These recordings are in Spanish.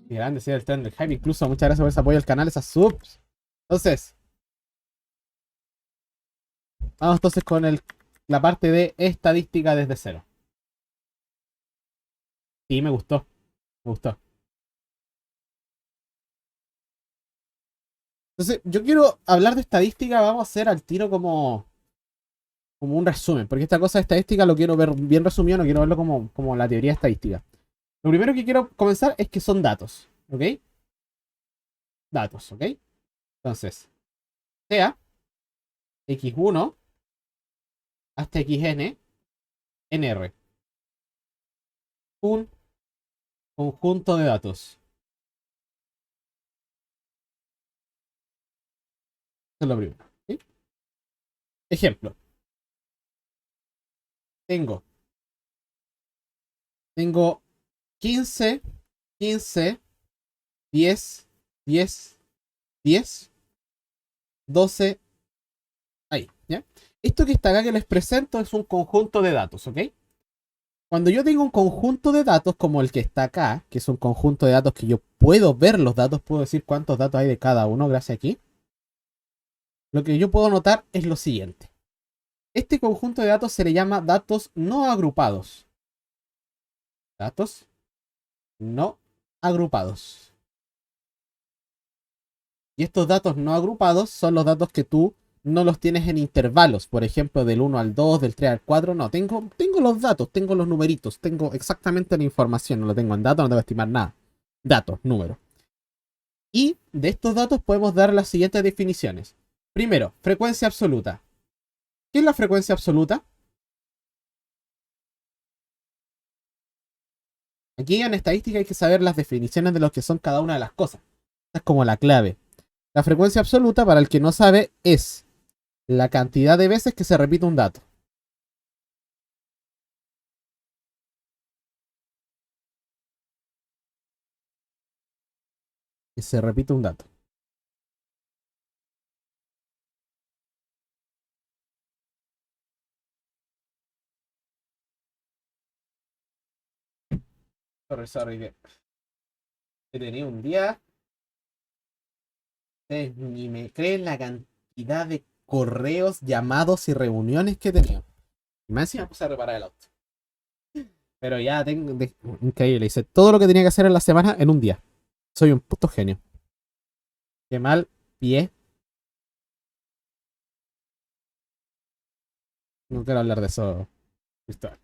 Qué grande sea el tren del hype. Incluso muchas gracias por ese apoyo al canal, esas subs. Entonces, vamos entonces con la parte de estadística desde cero. Sí, me gustó. Me gustó. Entonces, yo quiero hablar de estadística. Vamos a hacer al tiro como un resumen. Porque esta cosa de estadística lo quiero ver bien resumido. No quiero verlo como la teoría estadística. Lo primero que quiero comenzar es que son datos. ¿Ok? Datos. ¿Ok? Entonces, sea x1 hasta xn nr. Un conjunto de datos. Eso es lo primero. ¿Sí? Ejemplo. Tengo, tengo 15, 15, 10, 10, 10, 12. Ahí, ¿ya? Esto que está acá que les presento es un conjunto de datos, ¿ok? Cuando yo tengo un conjunto de datos como el que está acá, que es un conjunto de datos que yo puedo ver los datos, puedo decir cuántos datos hay de cada uno, gracias aquí. Lo que yo puedo notar es lo siguiente. Este conjunto de datos se le llama datos no agrupados. Datos no agrupados. Y estos datos no agrupados son los datos que tú no los tienes en intervalos. Por ejemplo, del 1 al 2, del 3 al 4. No, tengo los datos, tengo los numeritos, tengo exactamente la información. No lo tengo en datos, no tengo que estimar nada. Datos, números. Y de estos datos podemos dar las siguientes definiciones. Primero, frecuencia absoluta. ¿Qué es la frecuencia absoluta? Aquí en estadística hay que saber las definiciones de lo que son cada una de las cosas. Esta es como la clave. La frecuencia absoluta, para el que no sabe, es la cantidad de veces que se repite un dato. Que se repite un dato. Sorry, que he tenido un día. Ustedes ni me creen la cantidad de correos, llamados y reuniones que he tenido. Y más encima me puse a reparar el auto. Pero ya tengo. Increíble. Hice todo lo que tenía que hacer en la semana en un día. Soy un puto genio. Qué mal pie. No quiero hablar de eso, Cristóbal.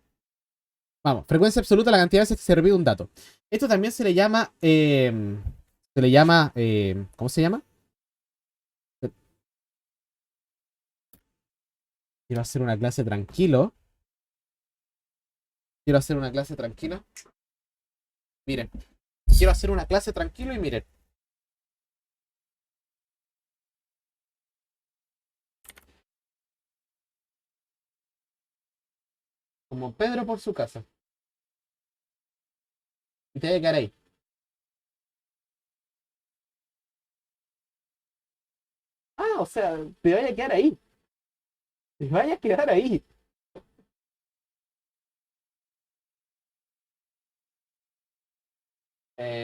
Vamos, frecuencia absoluta, la cantidad de veces que se repite un dato. Esto también se le llama. Se le llama. ¿Cómo se llama? Quiero hacer una clase tranquilo. Quiero hacer una clase tranquila. Miren. Quiero hacer una clase tranquilo y miren. Como Pedro por su casa. Y te voy a quedar ahí. Ah, o sea, te vaya a quedar ahí. Te vaya a quedar ahí.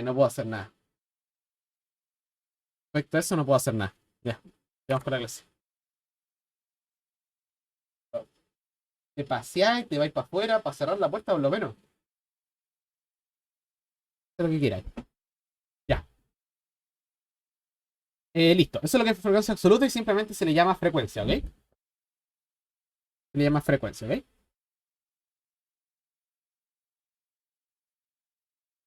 No puedo hacer nada. Respecto a eso no puedo hacer nada. Ya, vamos con la clase. Te paseáis, te vais para afuera, para cerrar la puerta por lo menos. Haz lo que quieras. Ya. Listo. Eso es lo que es frecuencia absoluta y simplemente se le llama frecuencia, ¿ok? Se le llama frecuencia, ¿ok?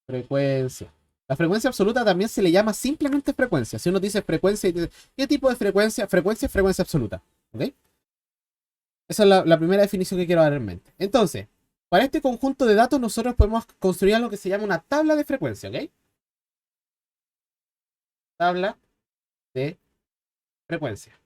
Frecuencia. La frecuencia absoluta también se le llama simplemente frecuencia. Si uno dice frecuencia y dice, ¿qué tipo de frecuencia? Frecuencia es frecuencia absoluta. ¿Ok? Esa es la primera definición que quiero dar en mente. Entonces, para este conjunto de datos nosotros podemos construir algo que se llama una tabla de frecuencia. ¿Ok? Tabla de frecuencia.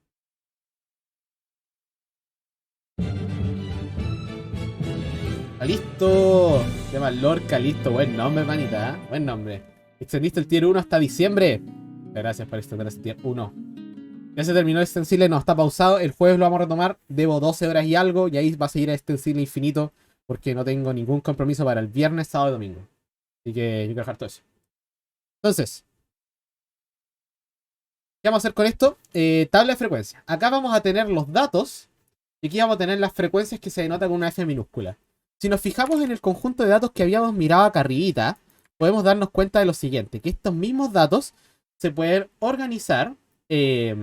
Listo. Se llama Lorca, listo. Buen nombre, manita. Buen nombre. Extendiste el tier 1 hasta diciembre. Gracias por extender ese tier 1. Ya se terminó el extensible, no está pausado. El jueves lo vamos a retomar. Debo 12 horas y algo. Y ahí va a seguir el extensible infinito. Porque no tengo ningún compromiso para el viernes, sábado y domingo. Así que yo quiero dejar todo eso. Entonces, ¿qué vamos a hacer con esto? Tabla de frecuencia. Acá vamos a tener los datos y aquí vamos a tener las frecuencias que se denotan con una F minúscula. Si nos fijamos en el conjunto de datos que habíamos mirado acá arribita, podemos darnos cuenta de lo siguiente, que estos mismos datos se pueden organizar. Se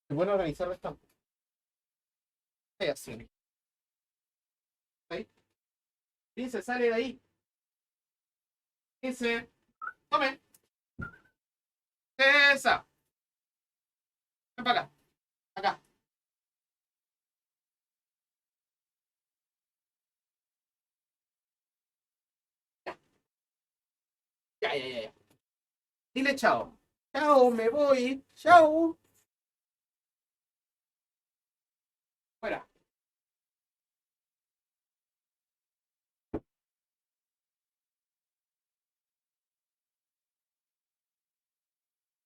pueden organizar de esta manera. Así. ¿Sí? Dice, sale de ahí. Dice, tome. Esa. Ven para acá. Acá. Ya. Dile chao. Chao, me voy. Chao. Fuera.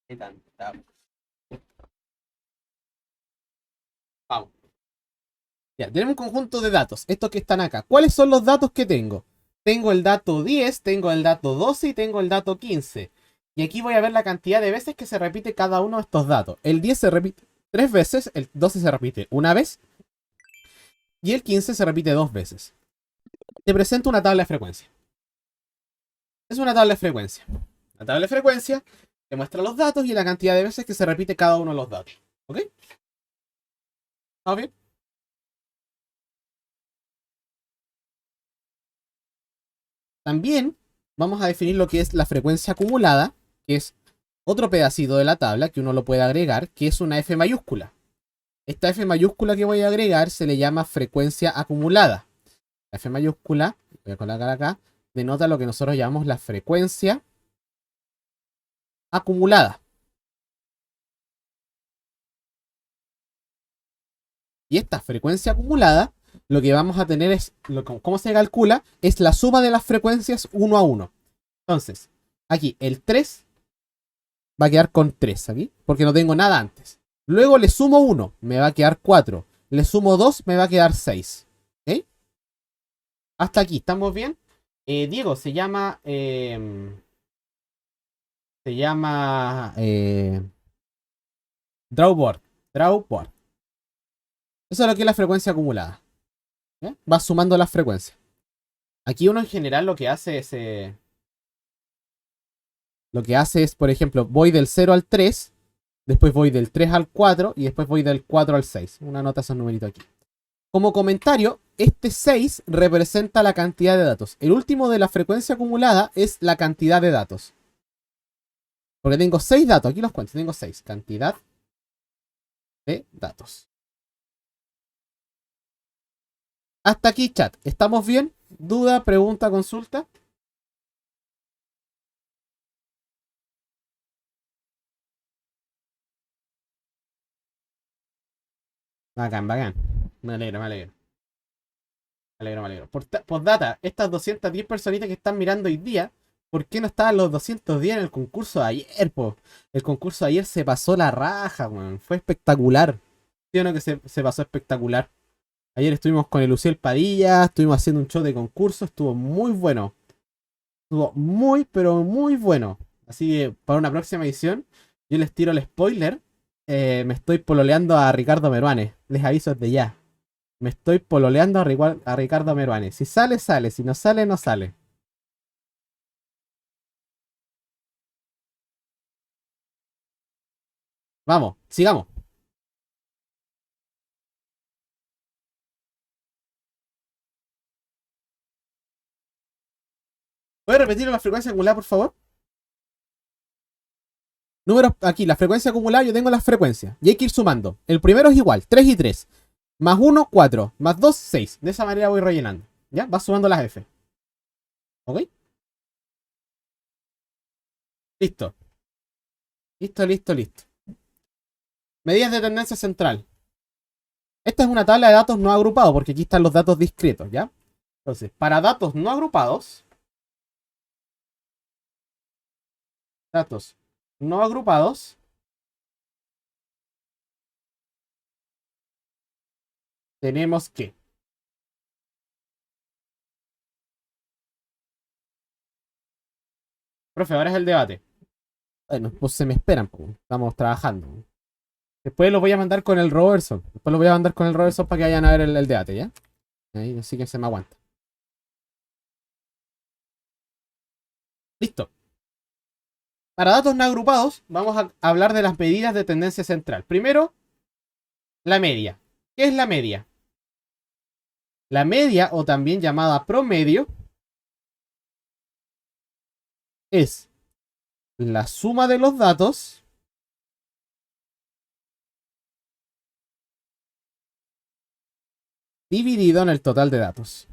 ¿Qué tanta? Vamos. Ya, tenemos un conjunto de datos. Estos que están acá. ¿Cuáles son los datos que tengo? Tengo el dato 10, tengo el dato 12 y tengo el dato 15. Y aquí voy a ver la cantidad de veces que se repite cada uno de estos datos. El 10 se repite 3 veces, el 12 se repite una vez y el 15 se repite 2 veces. Te presento una tabla de frecuencia. Es una tabla de frecuencia. La tabla de frecuencia te muestra los datos y la cantidad de veces que se repite cada uno de los datos. ¿Ok? ¿Estamos bien? También vamos a definir lo que es la frecuencia acumulada, que es otro pedacito de la tabla que uno lo puede agregar, que es una F mayúscula. Esta F mayúscula que voy a agregar se le llama frecuencia acumulada. La F mayúscula, voy a colocar acá, denota lo que nosotros llamamos la frecuencia acumulada. Y esta frecuencia acumulada, lo que vamos a tener es, ¿cómo se calcula? Es la suma de las frecuencias uno a uno. Entonces, aquí el 3 va a quedar con 3 aquí, porque no tengo nada antes. Luego le sumo 1, me va a quedar 4. Le sumo 2, me va a quedar 6. ¿Ok? Hasta aquí, ¿estamos bien? Diego, se llama drawboard. Drawboard. Eso es lo que es la frecuencia acumulada. ¿Eh? Va sumando las frecuencias. Aquí uno en general lo que hace es, por ejemplo, voy del 0 al 3, después voy del 3 al 4 y después voy del 4 al 6. Una nota esos numeritos aquí. Como comentario, este 6 representa la cantidad de datos. El último de la frecuencia acumulada es la cantidad de datos. Porque tengo 6 datos, aquí los cuento, tengo 6. Cantidad de datos. Hasta aquí, chat. ¿Estamos bien? ¿Duda, pregunta, consulta? Bacán, bacán. Me alegro, me alegro. Me alegro, me alegro. Postdata, estas 210 personitas que están mirando hoy día, ¿por qué no estaban los 210 en el concurso de ayer, po? El concurso de ayer se pasó la raja, weón. Fue espectacular. ¿Sí o no que se pasó espectacular? Ayer estuvimos con el Luciel Padilla, estuvimos haciendo un show de concurso, estuvo muy bueno. Estuvo muy, pero muy bueno. Así que para una próxima edición, yo les tiro el spoiler. Me estoy pololeando a Ricardo Meruane. Les aviso desde ya. Me estoy pololeando a Ricardo Meruane. Si sale, sale. Si no sale, no sale. Vamos, sigamos. ¿Puedes repetir la frecuencia acumulada, por favor? Números aquí, la frecuencia acumulada, yo tengo las frecuencias. Y hay que ir sumando. El primero es igual, 3 y 3. Más uno, 4. Más 2, 6. De esa manera voy rellenando. ¿Ya? Vas sumando las F. ¿Ok? Listo. Listo. Medidas de tendencia central. Esta es una tabla de datos no agrupados, porque aquí están los datos discretos, ¿ya? Entonces, para datos no agrupados, tenemos que Profe, ahora es el debate. Bueno, pues se me esperan, pues. Estamos trabajando. Después lo voy a mandar con el Robertson. Después lo voy a mandar con el Robertson para que vayan a ver el debate, ¿ya? Ahí, así que se me aguanta. Listo. Para datos no agrupados, vamos a hablar de las medidas de tendencia central. Primero, la media. ¿Qué es la media? La media, o también llamada promedio, es la suma de los datos dividido en el total de datos.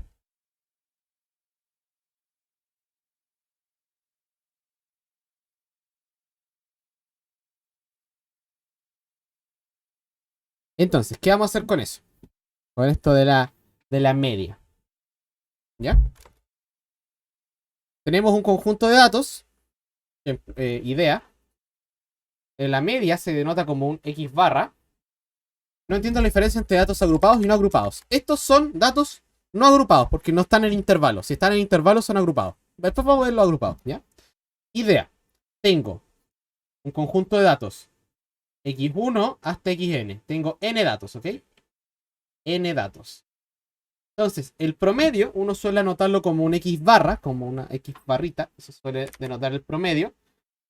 Entonces, ¿qué vamos a hacer con eso? Con esto de la media. ¿Ya? Tenemos un conjunto de datos, idea. En la media se denota como un X barra. No entiendo la diferencia entre datos agrupados y no agrupados. Estos son datos no agrupados porque no están en intervalos. Si están en intervalos son agrupados. Después vamos a ver los agrupados, ¿ya? Idea. Tengo un conjunto de datos x1 hasta xn. Tengo n datos, ¿ok? N datos. Entonces, el promedio, uno suele anotarlo como un X barra, como una X barrita, eso suele denotar el promedio,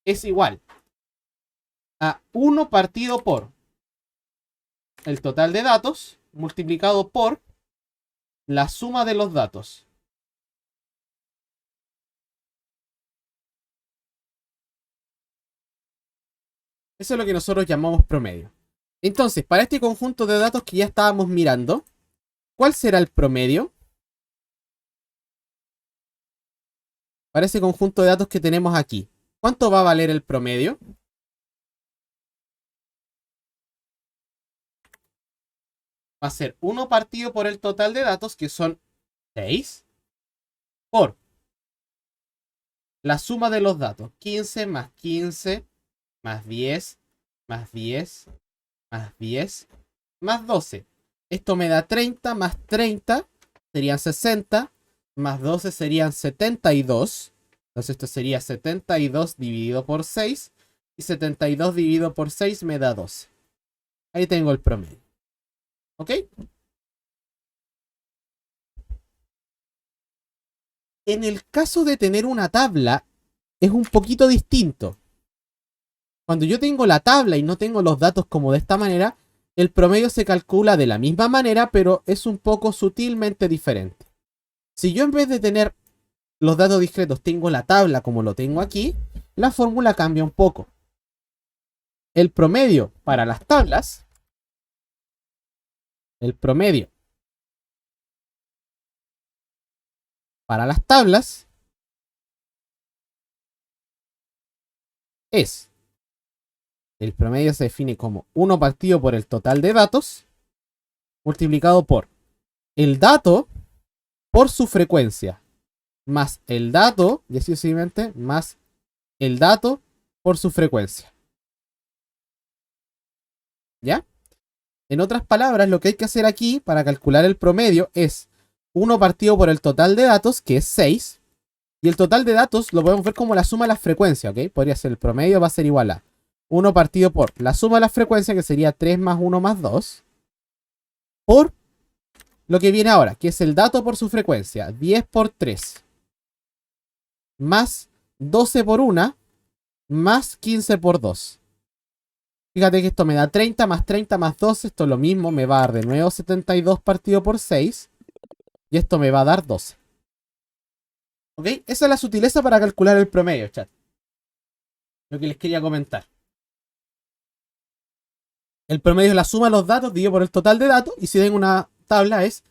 es igual a 1 partido por el total de datos multiplicado por la suma de los datos. Eso es lo que nosotros llamamos promedio. Entonces, para este conjunto de datos que ya estábamos mirando, ¿cuál será el promedio? Para ese conjunto de datos que tenemos aquí, ¿cuánto va a valer el promedio? Va a ser 1 partido por el total de datos, que son 6, por la suma de los datos. 15 más 15 más 10 más 10 más 10 más 12. Esto me da 30 más 30 serían 60, más 12 serían 72. Entonces esto sería 72 dividido por 6. Y 72 dividido por 6 me da 12. Ahí tengo el promedio. ¿Ok? En el caso de tener una tabla, es un poquito distinto. Cuando yo tengo la tabla y no tengo los datos como de esta manera, el promedio se calcula de la misma manera, pero es un poco sutilmente diferente. Si yo en vez de tener los datos discretos tengo la tabla como lo tengo aquí, la fórmula cambia un poco. El promedio para las tablas, el promedio para las tablas es, el promedio se define como 1 partido por el total de datos multiplicado por el dato por su frecuencia más el dato, y así sucesivamente, más el dato por su frecuencia. ¿Ya? En otras palabras, lo que hay que hacer aquí para calcular el promedio es 1 partido por el total de datos, que es 6. Y el total de datos lo podemos ver como la suma de las frecuencias, ¿ok? Podría ser el promedio, va a ser igual a 1 partido por la suma de las frecuencias, que sería 3 más 1 más 2, por lo que viene ahora, que es el dato por su frecuencia, 10 por 3, más 12 por 1, más 15 por 2. Fíjate que esto me da 30 más 30 más 12, esto es lo mismo, me va a dar de nuevo 72 partido por 6, y esto me va a dar 12. ¿Ok? Esa es la sutileza para calcular el promedio, chat. Lo que les quería comentar. El promedio es la suma de los datos dividido por el total de datos, y si ven una tabla es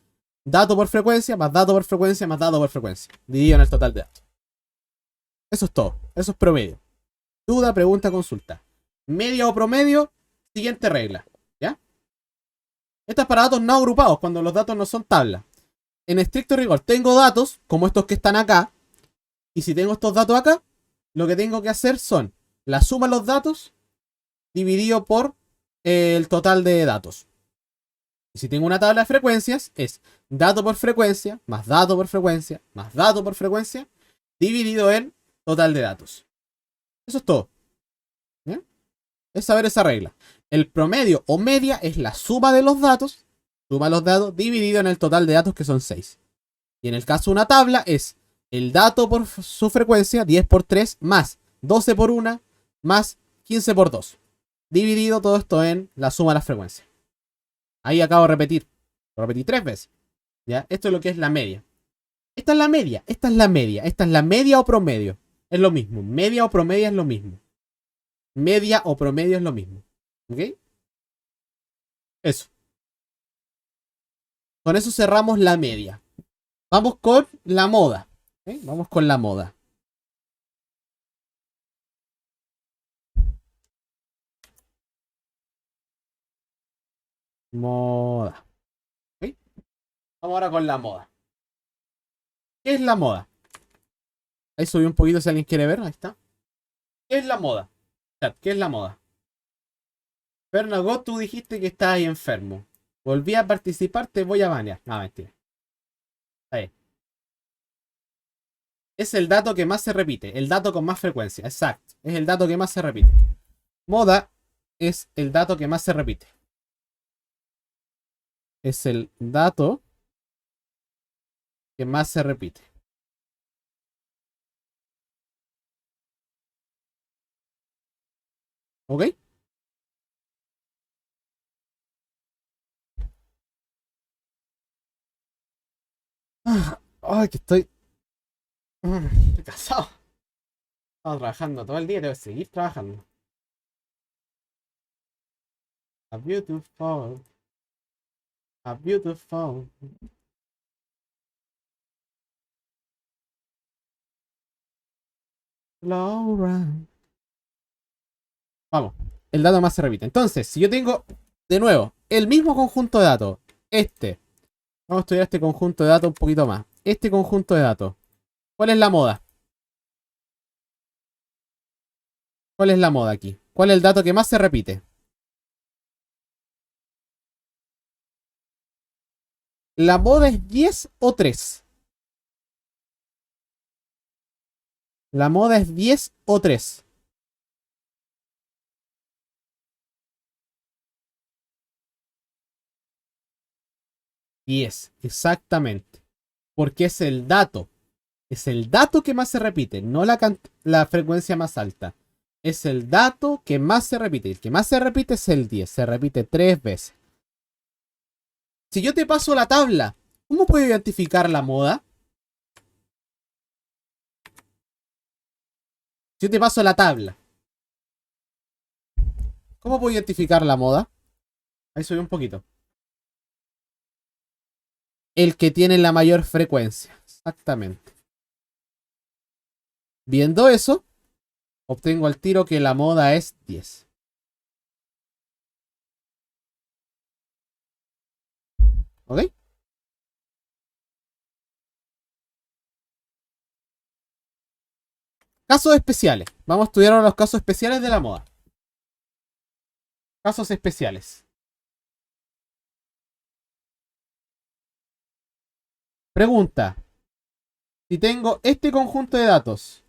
dato por frecuencia, más dato por frecuencia, más dato por frecuencia, dividido en el total de datos. Eso es todo. Eso es promedio. Duda, pregunta, consulta. Media o promedio, siguiente regla. ¿Ya? Esto es para datos no agrupados, cuando los datos no son tablas. En estricto rigor, tengo datos, como estos que están acá, y si tengo estos datos acá, lo que tengo que hacer son la suma de los datos dividido por el total de datos. Y si tengo una tabla de frecuencias, es dato por frecuencia, más dato por frecuencia, más dato por frecuencia, dividido en total de datos. Eso es todo. ¿Bien? Es saber esa regla. El promedio o media es la suma de los datos, dividido en el total de datos, que son 6. Y en el caso de una tabla es el dato por su frecuencia, 10 por 3, más 12 por 1, más 15 por 2. Dividido todo esto en la suma de las frecuencias. Ahí acabo de repetir. Lo repetí 3 veces. ¿Ya? Esto es lo que es la media. Esta es la media, esta es la media, esta es la media o promedio. Es lo mismo. Media o promedio es lo mismo. Media o promedio es lo mismo. ¿Ok? Eso. Con eso cerramos la media. Vamos con la moda. ¿Ok? Vamos con la moda. Moda. ¿Ok? Vamos ahora con la moda. ¿Qué es la moda? Ahí subí un poquito si alguien quiere ver. Ahí está. ¿Qué es la moda? Chat, ¿qué es la moda? Fernago, tú dijiste que estabas ahí enfermo. Volví a participar, te voy a banear. No, mentira. Ahí. Es el dato que más se repite. El dato con más frecuencia. Exacto. Es el dato que más se repite. Moda es el dato que más se repite. Es el dato que más se repite. ¿Ok? Ay, que estoy cansado. Estamos trabajando todo el día. Tengo que seguir trabajando. A beautiful. A beautiful. Laura. Vamos. El dato más se repite. Entonces, si yo tengo, de nuevo, el mismo conjunto de datos. Este. Vamos a estudiar este conjunto de datos un poquito más. Este conjunto de datos. ¿Cuál es la moda? ¿Cuál es la moda aquí? ¿Cuál es el dato que más se repite? ¿La moda es 10 o 3? La moda es 10 o 3. 10, exactamente. Porque es el dato. Es el dato que más se repite, no la frecuencia más alta. Es el dato que más se repite. El que más se repite es el 10. Se repite 3 veces. Si yo te paso la tabla, ¿cómo puedo identificar la moda? Si yo te paso la tabla, ¿cómo puedo identificar la moda? Ahí subí un poquito. El que tiene la mayor frecuencia. Exactamente. Viendo eso, obtengo al tiro que la moda es 10. ¿Ok? Casos especiales. Vamos a estudiar ahora los casos especiales de la moda. Casos especiales. Pregunta. Si tengo este conjunto de datos,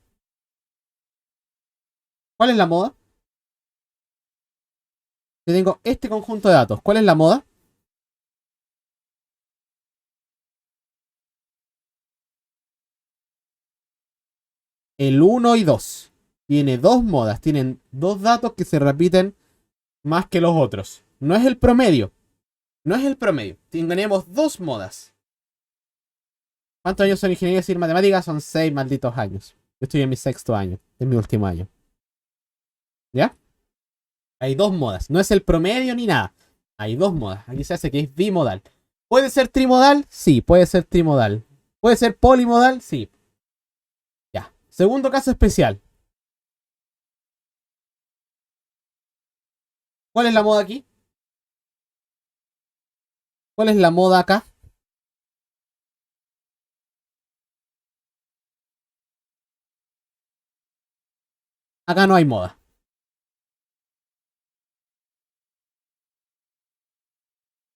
¿cuál es la moda? Si tengo este conjunto de datos, ¿cuál es la moda? El 1 y 2. Tiene dos modas. Tienen dos datos que se repiten más que los otros. No es el promedio. No es el promedio. Tenemos dos modas. ¿Cuántos años son ingeniería civil matemáticas? Son 6 malditos años. Yo estoy en mi sexto año. Es mi último año. ¿Ya? Hay dos modas. No es el promedio ni nada. Hay dos modas. Aquí se hace que es bimodal. ¿Puede ser trimodal? Sí, puede ser trimodal. ¿Puede ser polimodal? Sí. Ya. Segundo caso especial. ¿Cuál es la moda aquí? ¿Cuál es la moda acá? Acá no hay moda.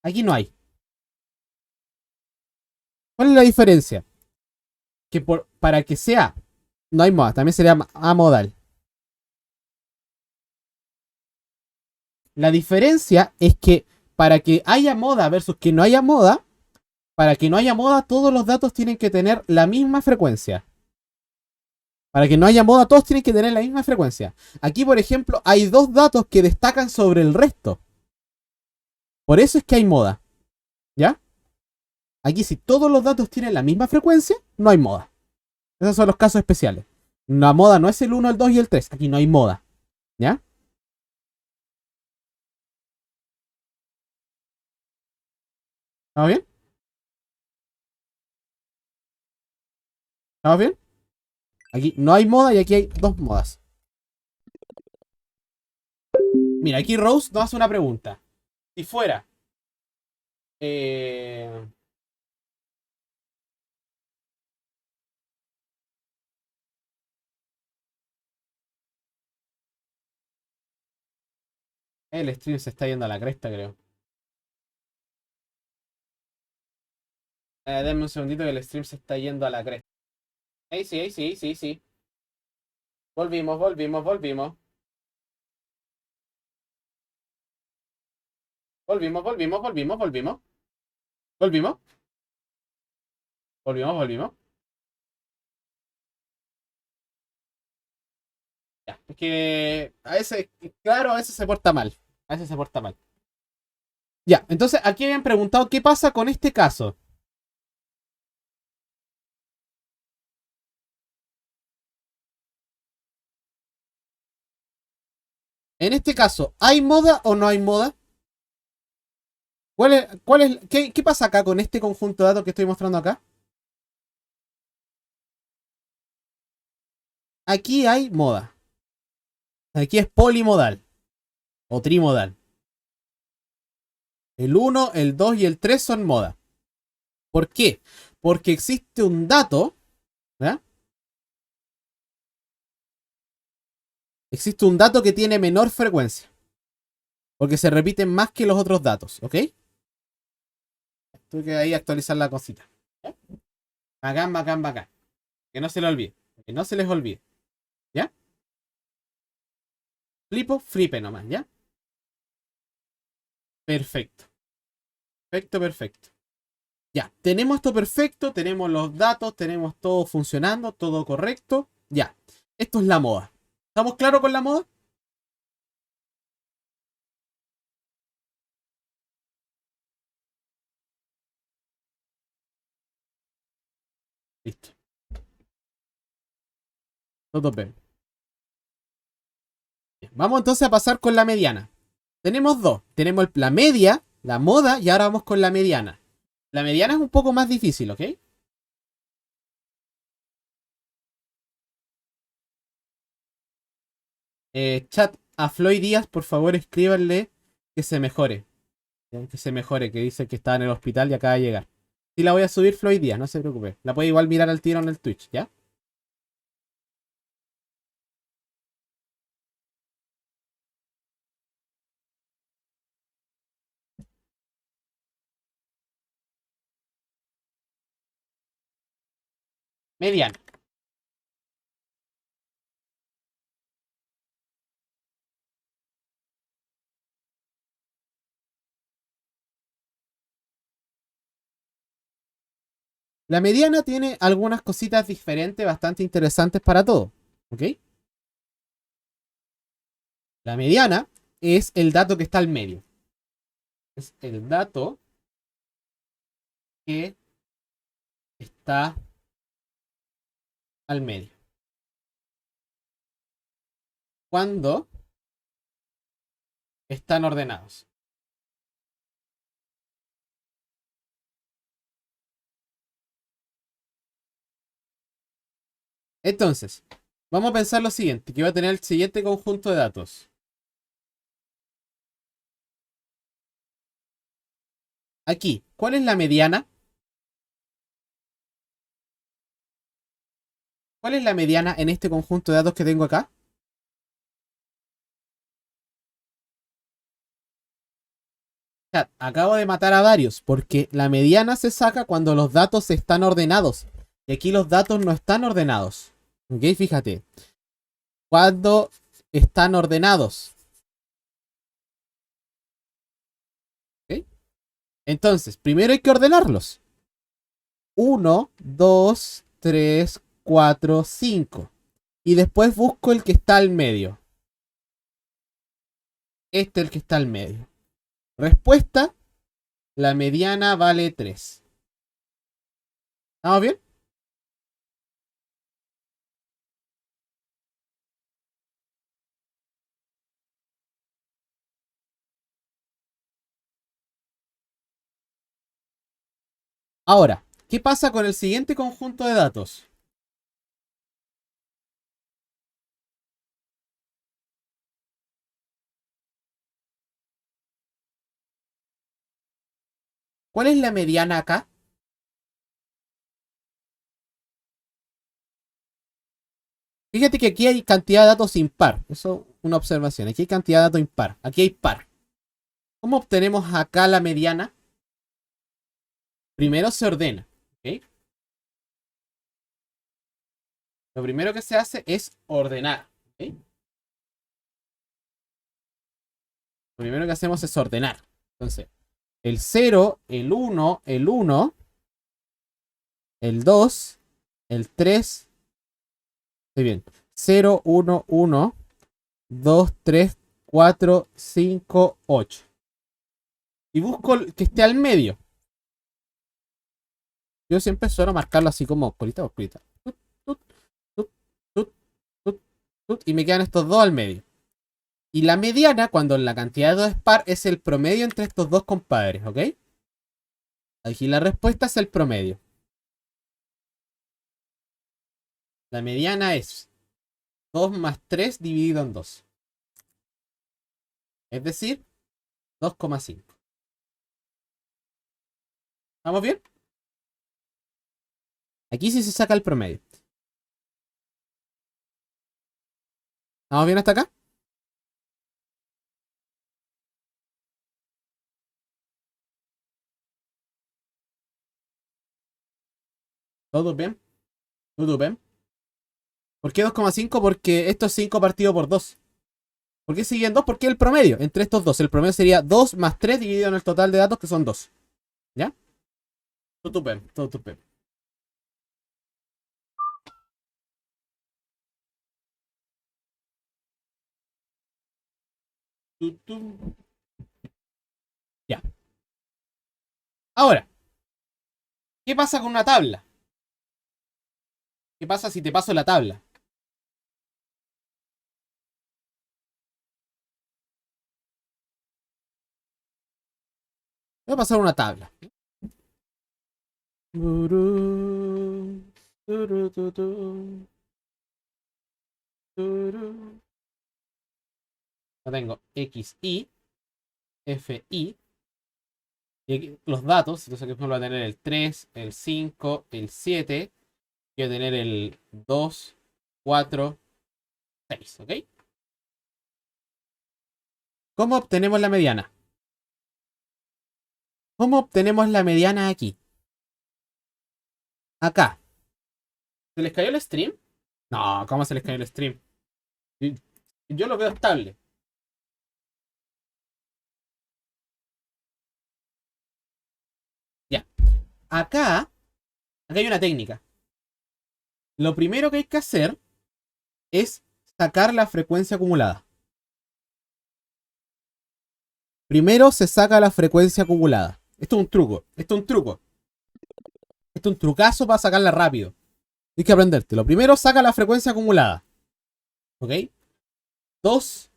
Aquí no hay. ¿Cuál es la diferencia? Que para que sea, no hay moda. También sería amodal. La diferencia es que para que haya moda versus que no haya moda, para que no haya moda, todos los datos tienen que tener la misma frecuencia. Para que no haya moda, todos tienen que tener la misma frecuencia. Aquí, por ejemplo, hay dos datos que destacan sobre el resto. Por eso es que hay moda. ¿Ya? Aquí, si todos los datos tienen la misma frecuencia, no hay moda. Esos son los casos especiales. La moda no es el 1, el 2 y el 3. Aquí no hay moda. ¿Ya? ¿Estamos bien? ¿Estamos bien? Aquí no hay moda y aquí hay dos modas. Mira, aquí Rose nos hace una pregunta. Si fuera... Eh, el stream se está yendo a la cresta, creo. Denme un segundito que el stream se está yendo a la cresta. Sí, sí, sí, sí. Volvimos, volvimos, volvimos. Volvimos, volvimos, volvimos, volvimos. Volvimos. Volvimos, volvimos. Ya. Es que a veces, claro, a veces se porta mal. A veces se porta mal. Ya, entonces aquí habían preguntado qué pasa con este caso. En este caso, ¿hay moda o no hay moda? ¿Qué pasa acá con este conjunto de datos que estoy mostrando acá? Aquí hay moda. Aquí es polimodal o trimodal. El 1, el 2 y el 3 son moda. ¿Por qué? Porque existe un dato, ¿verdad? Existe un dato que tiene menor frecuencia. Porque se repiten más que los otros datos, ¿ok? Tuve que ahí actualizar la cosita. ¿Ya? Bacán, bacán, bacán. Que no se le olvide. Que no se les olvide. ¿Ya? Flipo, flipe nomás, ¿ya? Perfecto. Perfecto, perfecto. Ya, tenemos esto perfecto, tenemos los datos, tenemos todo funcionando, todo correcto. Ya, esto es la moda. ¿Estamos claros con la moda? Listo. Todo bien. Vamos entonces a pasar con la mediana. Tenemos dos. Tenemos la media, la moda, y ahora vamos con la mediana. La mediana es un poco más difícil, ¿ok? Chat, a Floyd Díaz, por favor, escríbanle que se mejore. Que se mejore, que dice que está en el hospital y acaba de llegar. Sí, la voy a subir Floyd Díaz, no se preocupe. La puede igual mirar al tiro en el Twitch, ¿ya? Mediana. La mediana tiene algunas cositas diferentes, bastante interesantes para todo, ¿ok? La mediana es el dato que está al medio. Es el dato que está al medio. Cuando están ordenados. Entonces, vamos a pensar lo siguiente, que va a tener el siguiente conjunto de datos. Aquí, ¿cuál es la mediana? ¿Cuál es la mediana en este conjunto de datos que tengo acá? Chat, acabo de matar a varios, porque la mediana se saca cuando los datos están ordenados. Y aquí los datos no están ordenados. ¿Ok? Fíjate. Cuando están ordenados. Entonces, primero hay que ordenarlos. 1, 2, 3, 4, 5. Y después busco el que está al medio. Este es el que está al medio. Respuesta, la mediana vale 3. ¿Estamos bien? Ahora, ¿qué pasa con el siguiente conjunto de datos? ¿Cuál es la mediana acá? Fíjate que aquí hay cantidad de datos impar. Eso es una observación. Aquí hay cantidad de datos impar. Aquí hay par. ¿Cómo obtenemos acá la mediana? Primero se ordena. ¿Ok? Lo primero que se hace es ordenar. ¿Ok? Lo primero que hacemos es ordenar. Entonces, el 0, el 1, el 1, el 2, el 3. Estoy bien. 0, 1, 1, 2, 3, 4, 5, 8. Y busco el que esté al medio. Yo siempre suelo marcarlo así como colita por colita. Tut, tut, tut, tut, tut, y me quedan estos dos al medio. Y la mediana, cuando la cantidad de dos es par, es el promedio entre estos dos compadres, ¿ok? Aquí la respuesta es el promedio. La mediana es 2 más 3 dividido en 2. Es decir, 2,5. ¿Estamos bien? Aquí sí se saca el promedio. ¿Estamos bien hasta acá? ¿Todo bien? ¿Todo bien? ¿Por qué 2,5? Porque esto es 5 partido por 2. ¿Por qué siguen 2? Porque el promedio entre estos dos. El promedio sería 2 más 3 dividido en el total de datos que son 2. ¿Ya? Todo bien, todo bien. Ya. Ahora, ¿qué pasa con una tabla? ¿Qué pasa si te paso la tabla? Voy a pasar una tabla. Ya tengo XI, FI, y aquí los datos. Entonces, aquí voy a tener el 3, el 5, el 7. Voy a tener el 2, 4, 6. ¿Ok? ¿Cómo obtenemos la mediana? ¿Cómo obtenemos la mediana aquí? Acá. ¿Se les cayó el stream? No, ¿cómo se les cayó el stream? Yo lo veo estable. Ya. Acá hay una técnica. Lo primero que hay que hacer es sacar la frecuencia acumulada. Primero se saca la frecuencia acumulada. Esto es un truco. Esto es un truco. Esto es un trucazo para sacarla rápido. Tienes que aprenderte. Lo primero saca la frecuencia acumulada. ¿Ok? 2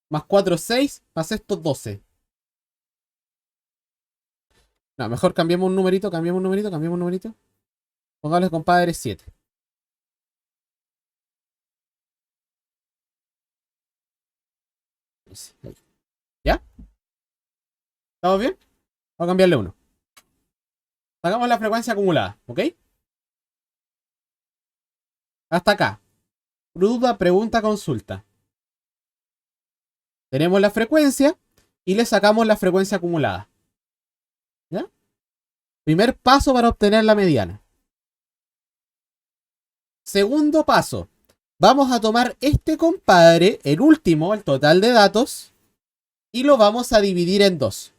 más 4, 6 más esto 12. No, mejor cambiemos un numerito, cambiemos un numerito, cambiemos un numerito. Póngale, compadre, 7. ¿Ya? ¿Estamos bien? Vamos a cambiarle uno. Sacamos la frecuencia acumulada, ¿ok? Hasta acá. Duda, pregunta, consulta. Tenemos la frecuencia y le sacamos la frecuencia acumulada. ¿Ya? Primer paso para obtener la mediana. Segundo paso. Vamos a tomar este compadre, el último, el total de datos, y lo vamos a dividir en 2.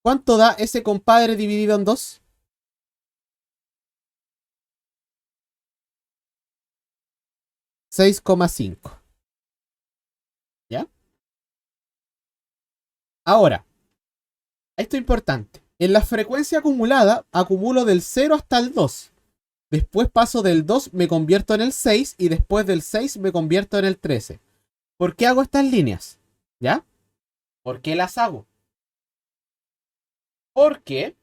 ¿Cuánto da ese compadre dividido en 2? $6,5. ¿Ya? Ahora, esto es importante. En la frecuencia acumulada, acumulo del 0 hasta el 2. Después paso del 2, me convierto en el 6 y después del 6 me convierto en el 13. ¿Por qué hago estas líneas? ¿Ya? ¿Por qué las hago? Porque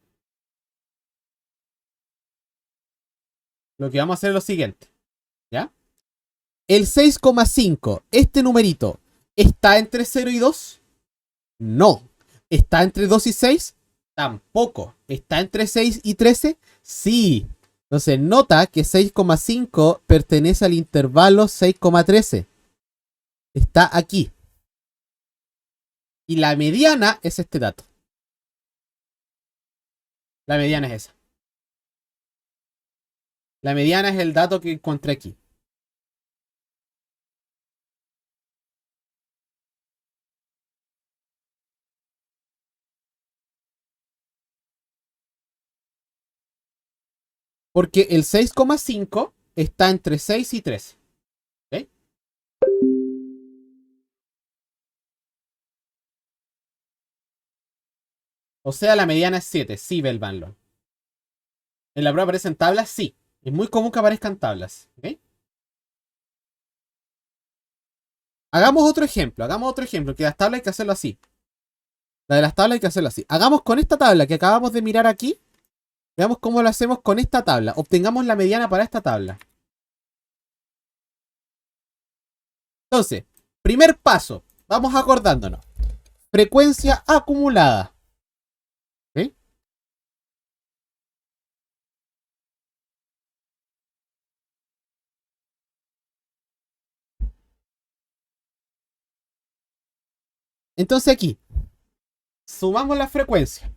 lo que vamos a hacer es lo siguiente. ¿Ya? El 6,5, este numerito, ¿está entre 0 y 2? No. ¿Está entre 2 y 6? Tampoco. ¿Está entre 6 y 13? Sí. Entonces nota que 6,5 pertenece al intervalo 6,13. Está aquí. Y la mediana es este dato. La mediana es esa. La mediana es el dato que encontré aquí. Porque el 6,5 está entre 6 y 13. ¿Ok? O sea, la mediana es 7. Sí, Belvanlo. ¿En la prueba aparecen tablas? Sí. Es muy común que aparezcan tablas. ¿Ok? Hagamos otro ejemplo. Hagamos otro ejemplo. Que las tablas hay que hacerlo así. La de las tablas hay que hacerlo así. Hagamos con esta tabla que acabamos de mirar aquí. Veamos cómo lo hacemos con esta tabla. Obtengamos la mediana para esta tabla. Entonces, primer paso. Vamos acordándonos. Frecuencia acumulada. ¿Ok? Entonces aquí, sumamos la frecuencia.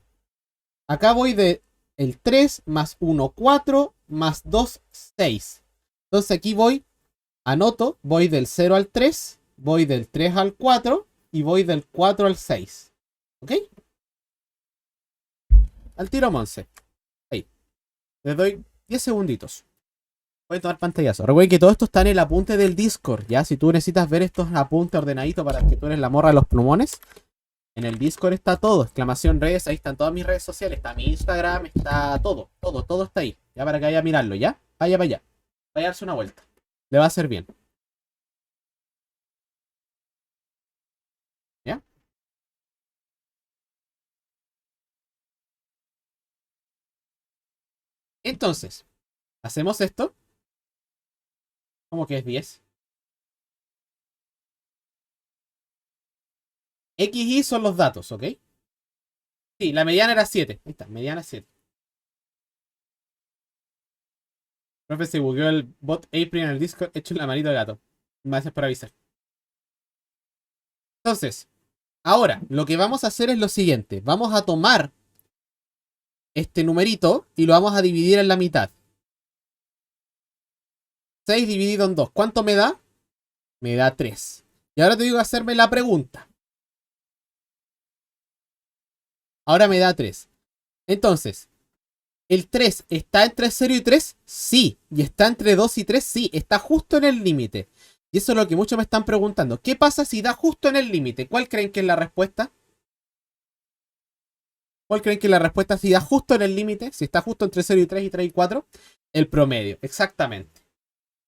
Acá voy de el 3 más 1, 4 más 2, 6. Entonces aquí voy, anoto, voy del 0 al 3, voy del 3 al 4 y voy del 4 al 6. ¿Ok? Al tiro Monse. Ahí. Les doy 10 segunditos. Voy a tomar pantallazo. Recuerden que todo esto está en el apunte del Discord, ¿ya? Si tú necesitas ver estos apuntes ordenaditos para que tú eres la morra de los plumones, en el Discord está todo. Exclamación redes, ahí están todas mis redes sociales. Está mi Instagram, está todo. Todo está ahí. Ya para que vaya a mirarlo, ¿ya? Vaya para allá. Vaya a darse una vuelta. Le va a hacer bien. ¿Ya? Entonces, hacemos esto. ¿Cómo que es 10? X y son los datos, ¿ok? Sí, la mediana era 7. Ahí está, mediana 7. Profe, se bugueó el bot April en el Discord. Hecho la manito de gato. Gracias por avisar. Entonces, ahora, lo que vamos a hacer es lo siguiente. Vamos a tomar este numerito y lo vamos a dividir en la mitad. 6 dividido en 2. ¿Cuánto me da? Me da 3. Y ahora te digo hacerme la pregunta. Ahora me da 3. Entonces, ¿el 3 está entre 0 y 3? Sí. ¿Y está entre 2 y 3? Sí. Está justo en el límite. Y eso es lo que muchos me están preguntando. ¿Qué pasa si da justo en el límite? ¿Cuál creen que es la respuesta? ¿Cuál creen que es la respuesta si da justo en el límite? Si está justo entre 0 y 3 y 3 y 4. El promedio. Exactamente.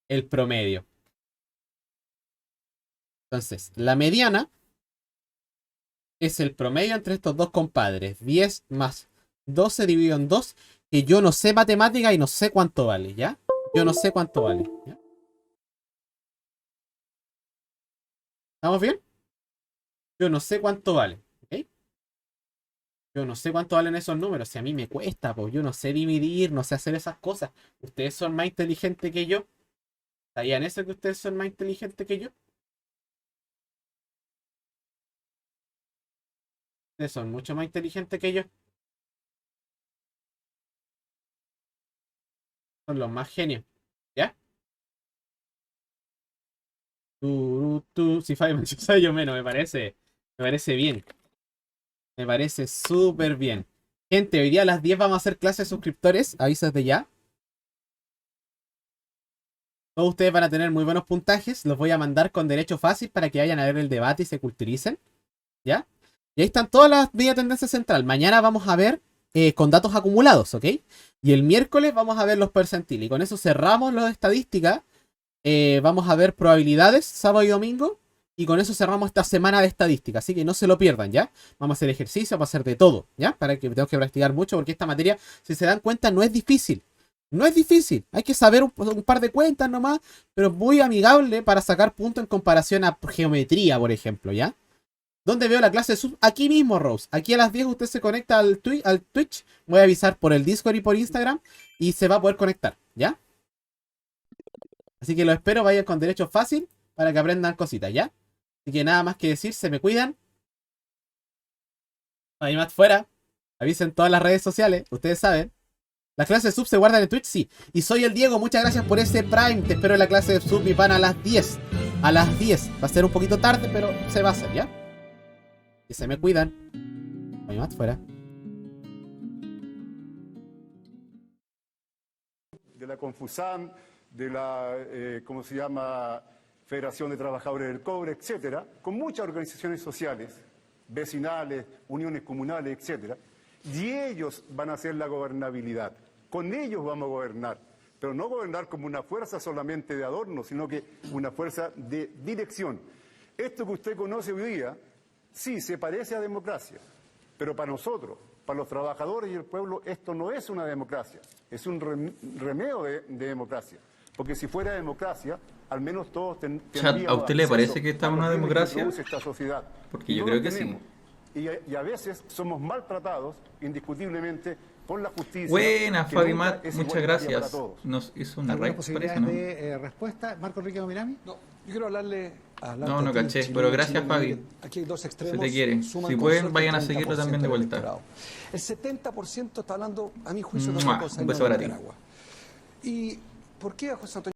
El promedio. Entonces, la mediana es el promedio entre estos dos compadres. 10 más 12 dividido en 2. Que yo no sé matemática y no sé cuánto vale, ¿ya? Yo no sé cuánto vale, ¿ya? ¿Estamos bien? Yo no sé cuánto vale, ¿ok? Yo no sé cuánto valen esos números. Si a mí me cuesta, pues yo no sé dividir, no sé hacer esas cosas. Ustedes son más inteligentes que yo. ¿Sabían eso que ustedes son más inteligentes que yo? Ustedes son mucho más inteligentes que yo. Son los más genios, ¿ya? Si Five yo menos, me parece bien. Me parece súper bien. Gente, hoy día a las 10 vamos a hacer clases de suscriptores, aviso desde ya. Todos ustedes van a tener muy buenos puntajes, los voy a mandar con derecho fácil para que vayan a ver el debate y se culturicen, ¿ya? Y ahí están todas las medidas de tendencia central. Mañana vamos a ver con datos acumulados, ¿ok? Y el miércoles vamos a ver los percentiles. Y con eso cerramos las estadísticas. Vamos a ver probabilidades sábado y domingo. Y con eso cerramos esta semana de estadística. Así que no se lo pierdan, ¿ya? Vamos a hacer ejercicio, vamos a hacer de todo, ¿ya? Para que tenemos que practicar mucho porque esta materia, si se dan cuenta, no es difícil. No es difícil. Hay que saber un par de cuentas nomás, pero es muy amigable para sacar puntos en comparación a geometría, por ejemplo, ¿ya? ¿Dónde veo la clase de sub? Aquí mismo, Rose. Aquí a las 10 usted se conecta al Twitch. Voy a avisar por el Discord y por Instagram. Y se va a poder conectar, ¿ya? Así que lo espero, vayan con derecho fácil para que aprendan cositas, ¿ya? Así que nada más que decir, se me cuidan. Ahí más fuera. Avisen todas las redes sociales, ustedes saben. ¿Las clases de sub se guardan en Twitch? Sí. Y soy el Diego, muchas gracias por ese Prime. Te espero en la clase de sub, mi pana, a las 10. A las 10. Va a ser un poquito tarde, pero se va a hacer, ¿ya? Que se me cuidan. Ahí más fuera. De la Confusam, de la, ¿cómo se llama?, Federación de Trabajadores del Cobre, etcétera, con muchas organizaciones sociales, vecinales, uniones comunales, etcétera, y ellos van a hacer la gobernabilidad. Con ellos vamos a gobernar, pero no gobernar como una fuerza solamente de adorno, sino que una fuerza de dirección. Esto que usted conoce hoy día, sí, se parece a democracia, pero para nosotros, para los trabajadores y el pueblo, esto no es una democracia, es un remedio de democracia. Porque si fuera democracia, al menos todos tendríamos. ¿A usted le parece que está una democracia? Esta sociedad. Porque yo creo que sí. Y a veces somos maltratados, indiscutiblemente, por la justicia. Buena, Fabimat, muchas gracias. Nos hizo una ¿Alguna posibilidad de respuesta? ¿Marco Enrique Dominami? No, yo quiero hablarle a No caché, pero gracias, Fabi. Aquí hay dos extremos. Se te quiere. Si pueden, vayan a seguirlo también de vuelta. El 70% está hablando, a mi juicio, de Un otra cosa. beso para ti. ¿Y por qué a José Antonio